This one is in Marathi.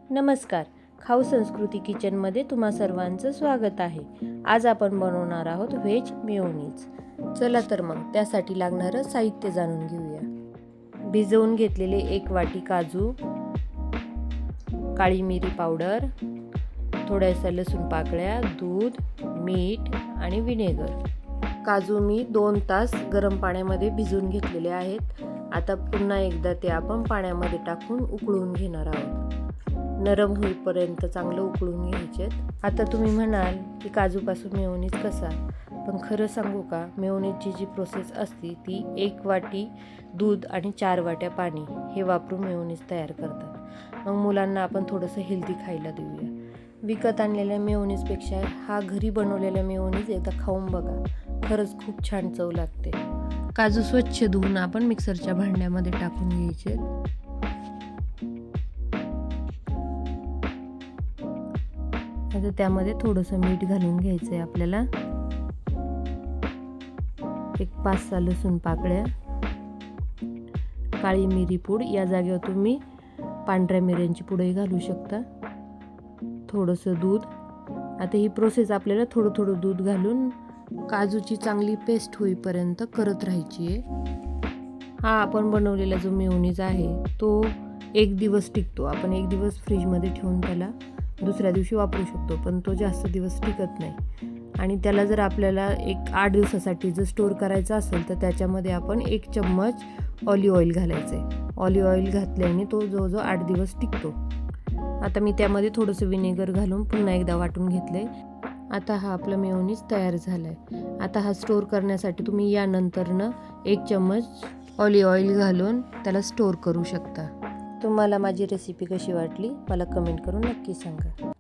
नमस्कार, खाऊ संस्कृती किचनमध्ये तुम्हा सर्वांचं स्वागत आहे. आज आपण बनवणार आहोत व्हेज मेयोनीज. चला तर मग त्यासाठी लागणारं साहित्य जाणून घेऊया. भिजवून घेतलेले 1 वाटी काजू, काळी मिरी पावडर, थोड्याशा लसूण पाकळ्या, दूध, मीठ आणि विनेगर. काजू मी 2 तास गरम पाण्यामध्ये भिजवून घेतलेले आहेत. आता पुन्हा एकदा ते आपण पाण्यामध्ये टाकून उकळून घेणार आहोत. नरम होईपर्यंत चांगलं उकळून घ्यायचे. आता तुम्ही म्हणाल की काजूपासून मेयोनीज कसा, पण खरं सांगू का, मेयोनीजची जी प्रोसेस असते ती 1 वाटी दूध आणि 4 वाट्या पाणी हे वापरून मेयोनीज तयार करतात. मग मुलांना आपण थोडंसं हेल्दी खायला देऊया. विकत आणलेल्या मेयोनीजपेक्षा हा घरी बनवलेला मेयोनीज एकदा खाऊन बघा, खरंच खूप छान चव लागते. काजू स्वच्छ धुवून आपण मिक्सरच्या भांड्यामध्ये टाकून घ्यायचे. आता त्यामध्ये थोडंसं मीठ घालून घ्यायचं आहे आपल्याला. 5-6 लसूण पाकळ्या, काळी मिरी पूड, या जागेवर तुम्ही पांढऱ्या मिऱ्यांची पूडही घालू शकता, थोडंसं दूध. आता ही प्रोसेस आपल्याला थोडं थोडं दूध घालून काजूची चांगली पेस्ट होईपर्यंत करत राहायची आहे. हा आपण बनवलेला जो मेयोनीज आहे तो 1 दिवस टिकतो. आपण 1 दिवस फ्रीजमध्ये ठेवून त्याला दुसऱ्या दिवशी वापरू शकतो, पण तो जास्त दिवस टिकत नाही. आणि त्याला जर आपल्याला 8 दिवसासाठी जर स्टोअर करायचं असेल तर त्याच्यामध्ये आपण 1 चम्मच ऑलिव्ह ऑइल घालायचं आहे. ऑलिव्ह ऑइल घातल्याने तो जवळजवळ 8 दिवस टिकतो. आता मी त्यामध्ये थोडंसं विनेगर घालून पुन्हा एकदा वाटून घेतलं आहे. आता हा आपला मेयोनीज तयार झाला आहे. आता हा स्टोअर करण्यासाठी तुम्ही यानंतरनं 1 चम्मच ऑलिव्ह ऑइल घालून त्याला स्टोअर करू शकता. तुम्हाला माझी रेसिपी कशी वाटली मला कमेंट करून नक्की सांगा.